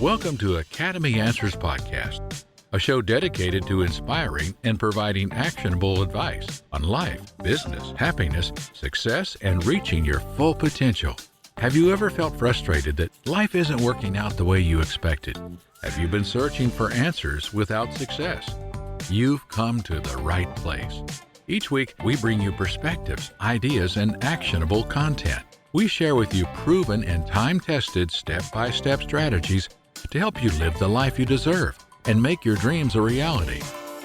Welcome to Academy Answers Podcast, a show dedicated to inspiring and providing actionable advice on life, business, happiness, success, and reaching your full potential. Have you ever felt frustrated that life isn't working out the way you expected? Have you been searching for answers without success? You've come to the right place. Each week, we bring you perspectives, ideas, and actionable content. We share with you proven and time-tested step-by-step strategies to help you live the life you deserve and make your dreams a reality.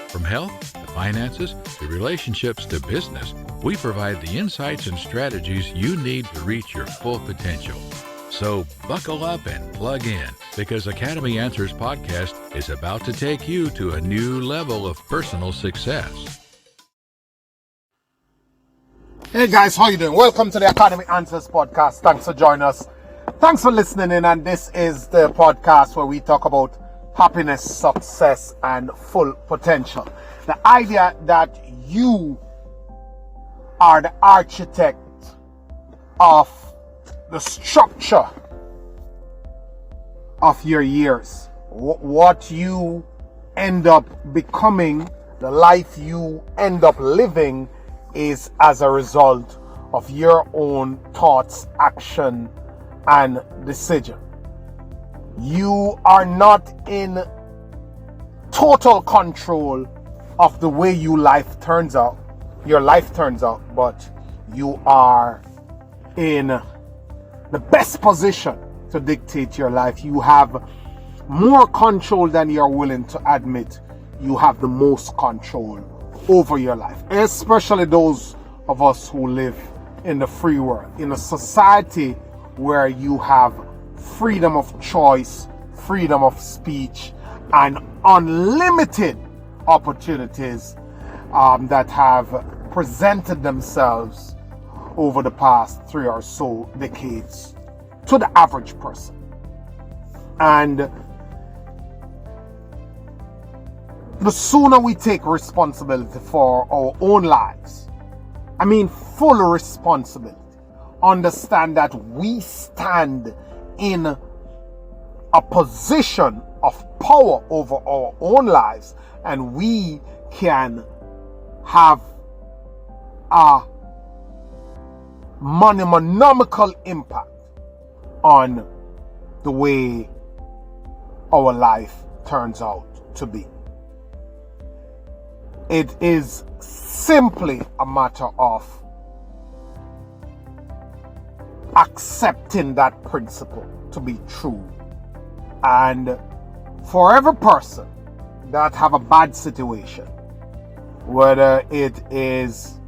From health to finances to relationships to business, we provide the insights and strategies you need to reach your full potential. So buckle up and plug in, because Academy Answers Podcast is about to take you to a new level of personal success. Hey guys, how you doing? Welcome to the Academy Answers Podcast. Thanks for joining us. Thanks for listening in, and this is the podcast where we talk about happiness, success, and full potential. The idea that you are the architect of the structure of your years. What you end up becoming, the life you end up living, is as a result of your own thoughts, action, and decision. You are not in total control of the way your life turns out, but you are in the best position to dictate your life. You have more control than you're willing to admit. You have the most control over your life, especially those of us who live in the free world, in a society where you have freedom of choice, freedom of speech, and unlimited opportunities that have presented themselves over the past 3 or so decades to the average person. And the sooner we take responsibility for our own lives, full responsibility, understand that we stand in a position of power over our own lives, and we can have a monumental impact on the way our life turns out to be. It is simply a matter of accepting that principle to be true. And for every person that have a bad situation, whether it is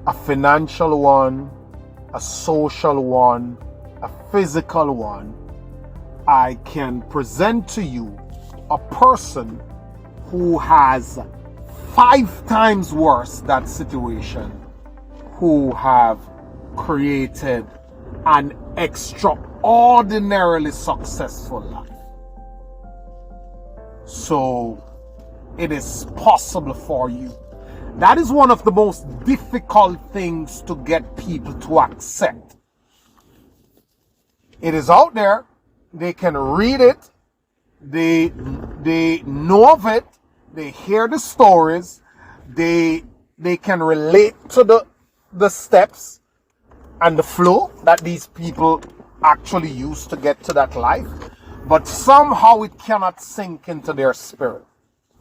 a financial one, a social one, a physical one, I can present to you a person who has 5 times worse that situation, who have created an extraordinarily successful life. So it is possible for you. That is one of the most difficult things to get people to accept. It is out there. They can read it. They know of it. They hear the stories. They can relate to the steps and the flow that these people actually use to get to that life. But somehow it cannot sink into their spirit.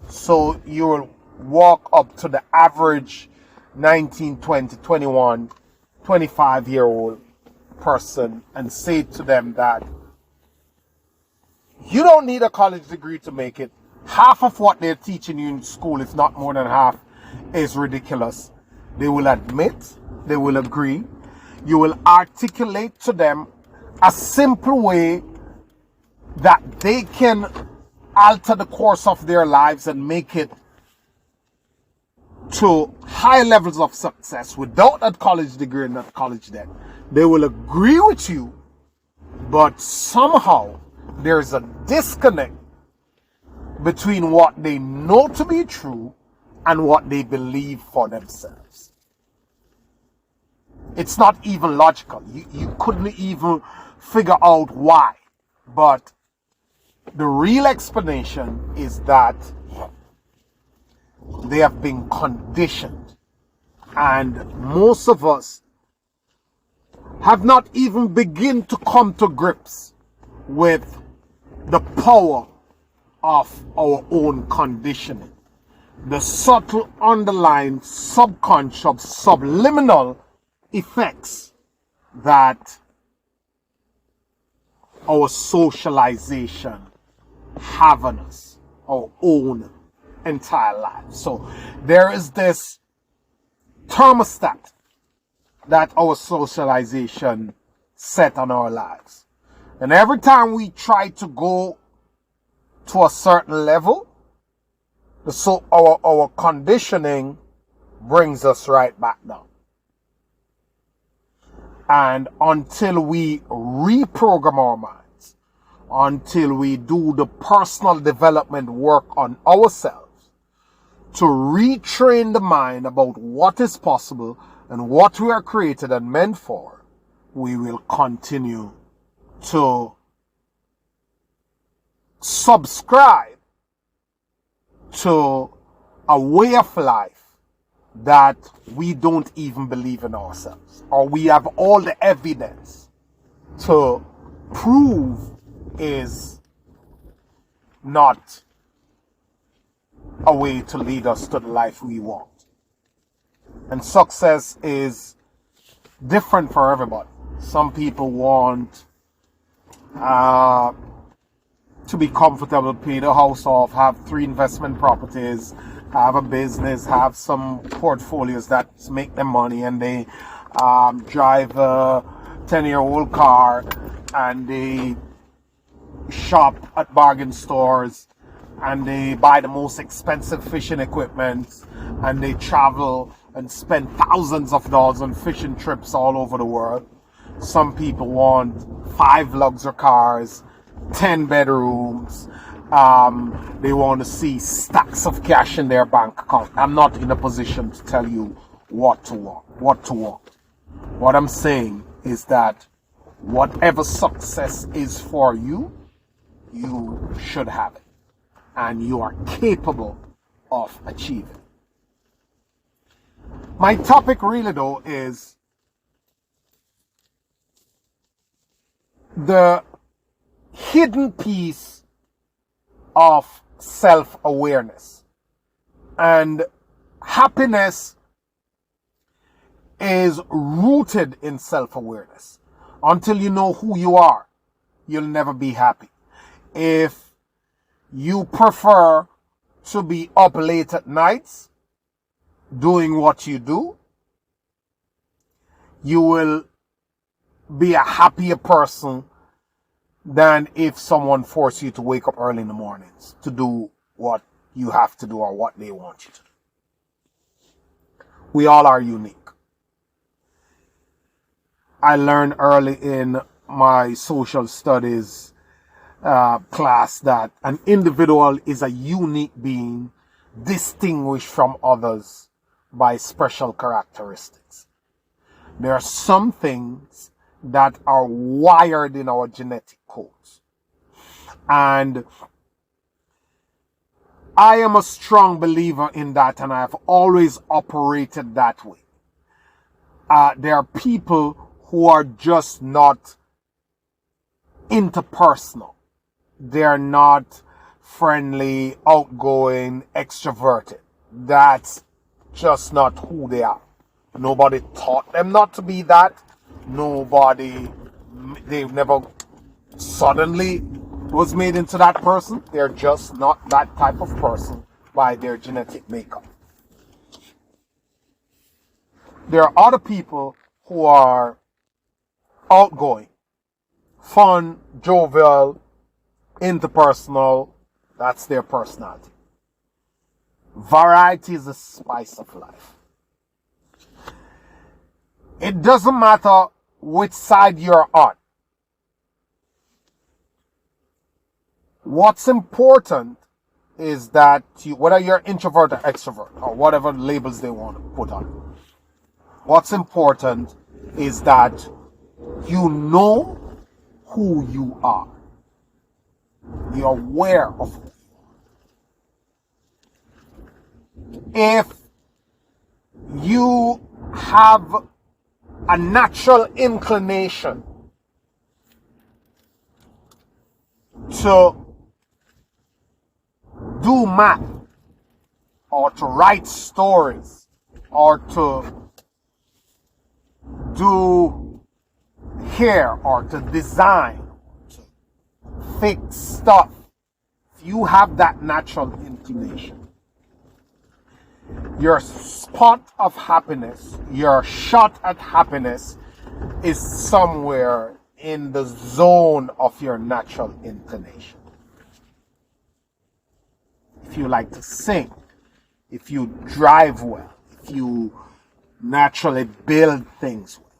So you will walk up to the average 19, 20, 21, 25-year-old person and say to them that you don't need a college degree to make it. Half of what they're teaching you in school, if not more than half, is ridiculous. They will admit, they will agree. You will articulate to them a simple way that they can alter the course of their lives and make it to high levels of success without that college degree and that college debt. They will agree with you, but somehow there's a disconnect between what they know to be true and what they believe for themselves. It's not even logical. You couldn't even figure out why. But The real explanation is that they have been conditioned, and most of us have not even begun to come to grips with the power of our own conditioning, the subtle underlying subconscious subliminal effects that our socialization have on us, our own entire lives. So there is this thermostat that our socialization set on our lives. And every time we try to go to a certain level, our conditioning brings us right back down. And until we reprogram our minds, until we do the personal development work on ourselves to retrain the mind about what is possible and what we are created and meant for, we will continue to subscribe to a way of life that we don't even believe in ourselves, or we have all the evidence to prove is not a way to lead us to the life we want. And success is different for everybody. Some people want to be comfortable, pay the house off, have 3 investment properties, have a business, have some portfolios that make them money, and they drive a 10-year-old car, and they shop at bargain stores, and they buy the most expensive fishing equipment, and they travel and spend thousands of dollars on fishing trips all over the world. Some people want 5 luxury cars, 10 bedrooms. They want to see stacks of cash in their bank account. I'm not in a position to tell you what to want. What I'm saying is that whatever success is for you, you should have it. And you are capable of achieving. My topic really though is the hidden piece of self-awareness. And happiness is rooted in self-awareness. Until you know who you are, you'll never be happy. If you prefer to be up late at nights doing what you do, you will be a happier person than if someone forced you to wake up early in the mornings to do what you have to do or what they want you to do. We all are unique. I learned early in my social studies class that an individual is a unique being distinguished from others by special characteristics. There are some things that are wired in our genetic codes. And I am a strong believer in that, and I have always operated that way. There are people who are just not interpersonal. They're not friendly, outgoing, extroverted. That's just not who they are. Nobody taught them not to be that. They've never suddenly was made into that person. They're just not that type of person by their genetic makeup. There are other people who are outgoing, fun, jovial, interpersonal. That's their personality. Variety is the spice of life. It doesn't matter which side you're on. What's important is that whether you're introvert or extrovert or whatever labels they want to put on it, what's important is that you know who you are. Be aware of it. If you have a natural inclination to do math or to write stories or to do hair or to design, to fix stuff, if you have that natural inclination, your spot of happiness, your shot at happiness is somewhere in the zone of your natural inclination. If you like to sing, if you drive well, if you naturally build things well,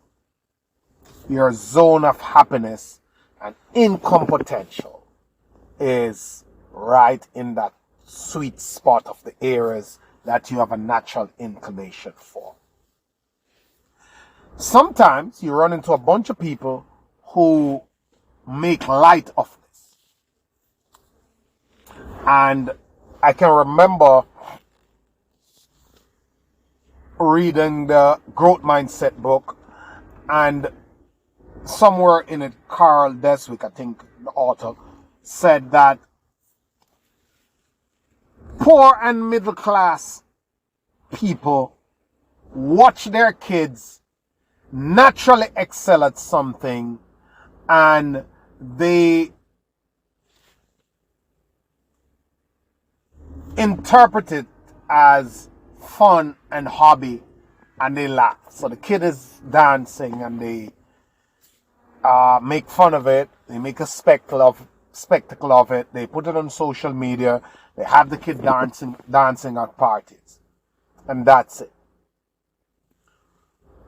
your zone of happiness and income potential is right in that sweet spot of the areas that you have a natural inclination for. Sometimes you run into a bunch of people who make light of this. And I can remember reading the Growth Mindset book, and somewhere in it, Carl Deswick, I think the author, said that poor and middle class people watch their kids naturally excel at something and they interpret it as fun and hobby and they laugh. So the kid is dancing and they make fun of it, they make a spectacle of it, they put it on social media, they have the kid dancing at parties, and that's it.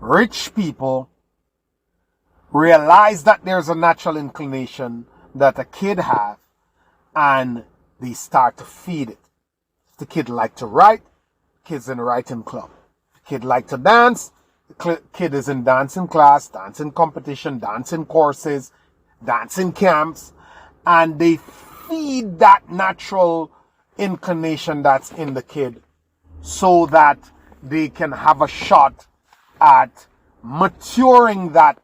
Rich people realize that there's a natural inclination that a kid has, and they start to feed it. If the kid like to write, the kid's in a writing club. If the kid like to dance, the kid is in dancing class, dancing competition, dancing courses, dancing camps, and they feed that natural inclination that's in the kid so that they can have a shot at maturing that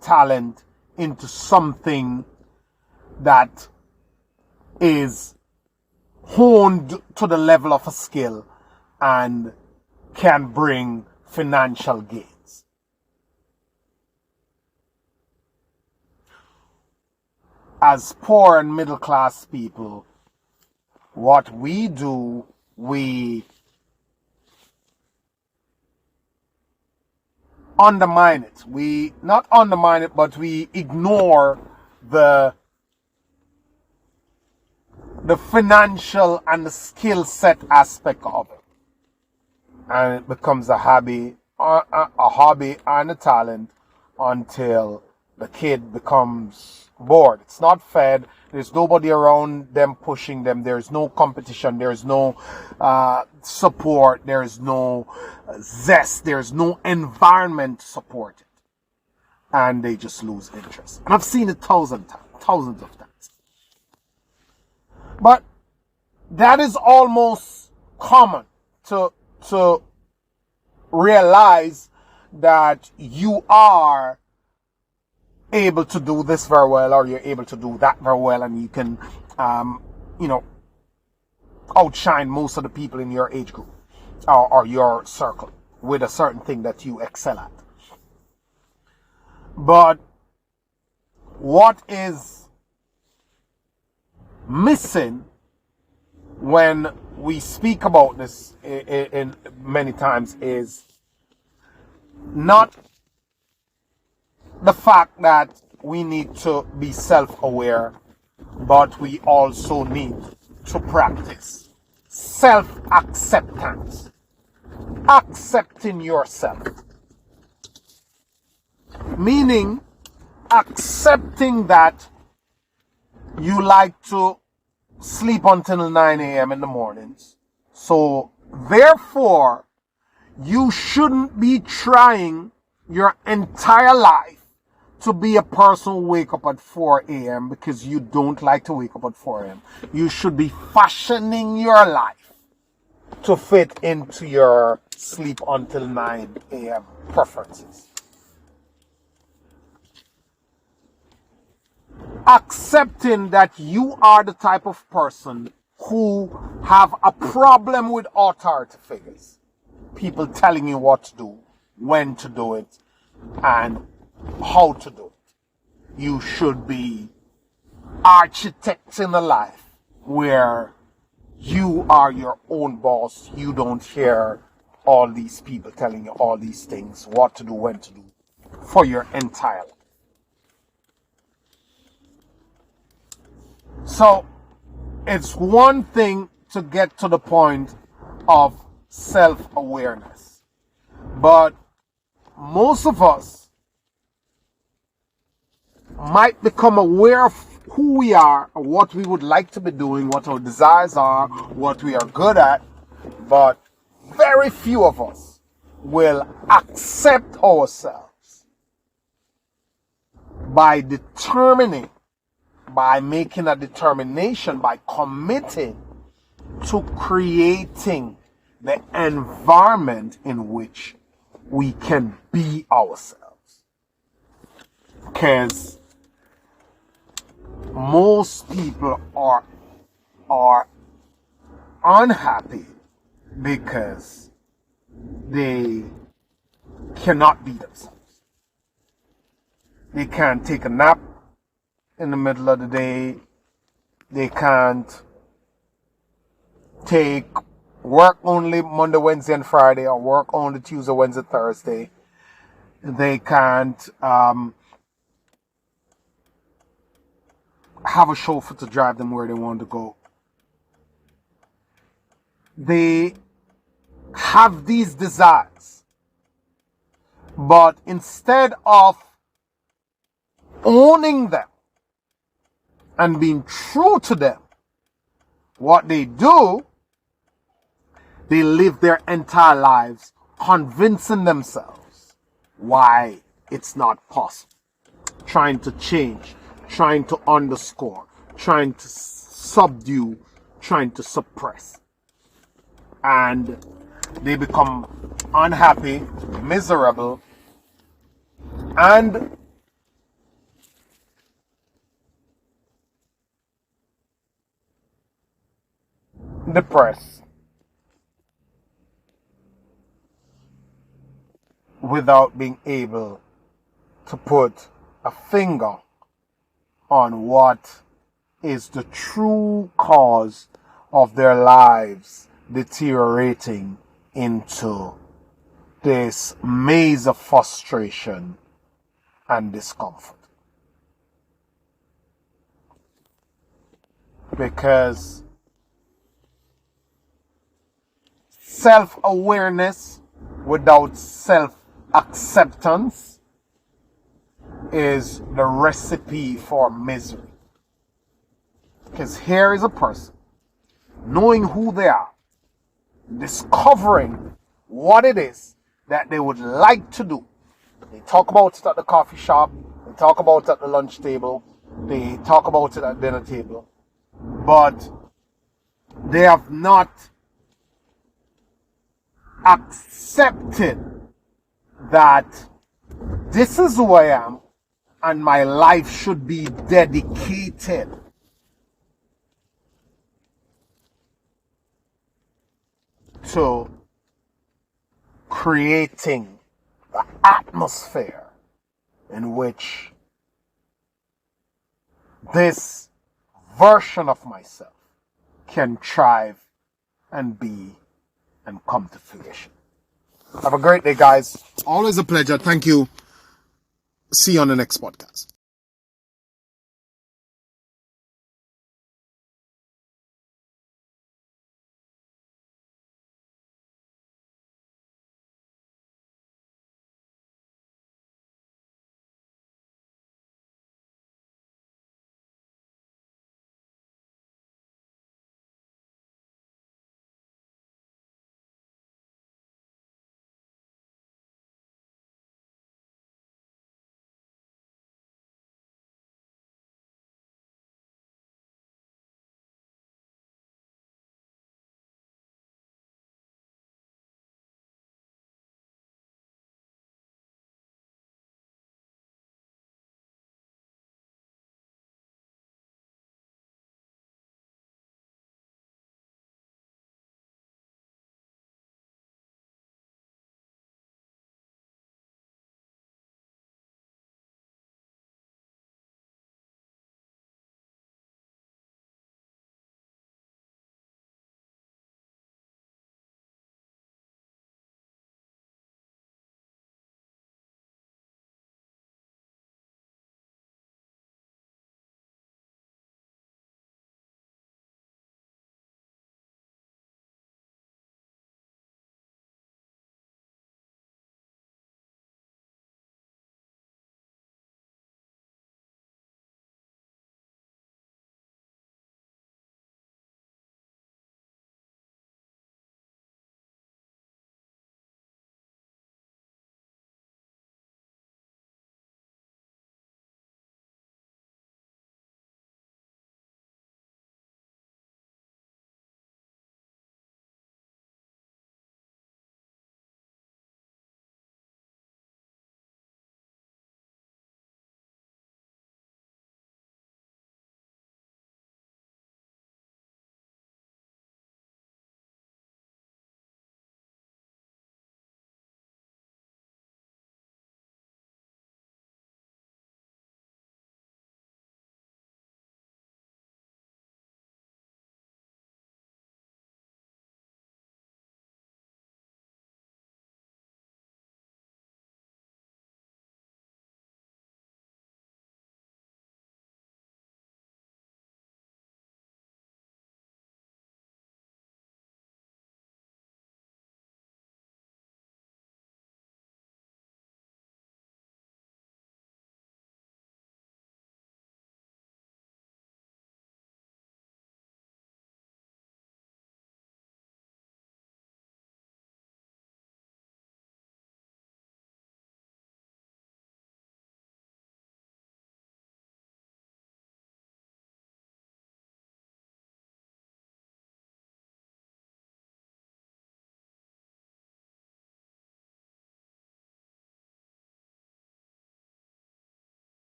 talent into something that is honed to the level of a skill and can bring financial gains. As poor and middle class people, what we do, we undermine it. We not undermine it, but we ignore the financial and the skill set aspect of it, and it becomes a hobby and a talent until the kid becomes bored. It's not fed. There's nobody around them pushing them. There's no competition. There's no support. There's no zest. There's no environment to support it. And they just lose interest. And I've seen it thousands of times. But that is almost common to realize that you are able to do this very well, or you're able to do that very well, and you can, outshine most of the people in your age group or your circle with a certain thing that you excel at. But what is missing when we speak about this in many times is not the fact that we need to be self-aware, but we also need to practice self-acceptance. Accepting yourself. Meaning accepting that you like to sleep until 9 a.m. in the mornings. So therefore, you shouldn't be trying your entire life to be a person who wake up at 4 a.m. because you don't like to wake up at 4 a.m. You should be fashioning your life to fit into your sleep until 9 a.m. preferences. Accepting that you are the type of person who have a problem with authority figures. People telling you what to do, when to do it, and how to do it. You should be architecting a life where you are your own boss. You don't hear all these people telling you all these things, what to do, when to do, for your entire life. So, it's one thing to get to the point of self-awareness. But most of us might become aware of who we are, or what we would like to be doing, what our desires are, what we are good at, but very few of us will accept ourselves by making a determination, by committing to creating the environment in which we can be ourselves. Because most people are unhappy because they cannot be themselves. They can't take a nap in the middle of the day. They can't take work only Monday, Wednesday, and Friday, or work only Tuesday, Wednesday, Thursday. They can't have a chauffeur to drive them where they want to go. They have these desires, but instead of owning them and being true to them, what they do, they live their entire lives convincing themselves why it's not possible. Trying to change, trying to underscore, trying to subdue, trying to suppress. And they become unhappy, miserable, and depressed without being able to put a finger on what is the true cause of their lives deteriorating into this maze of frustration and discomfort. Because self-awareness without self-acceptance is the recipe for misery. Because here is a person knowing who they are, discovering what it is that they would like to do. They talk about it at the coffee shop, they talk about it at the lunch table, they talk about it at dinner table, but they have not accepted that this is who I am and my life should be dedicated to creating the atmosphere in which this version of myself can thrive and be and come to fruition. Have a great day, guys. Always a pleasure. Thank you. See you on the next podcast.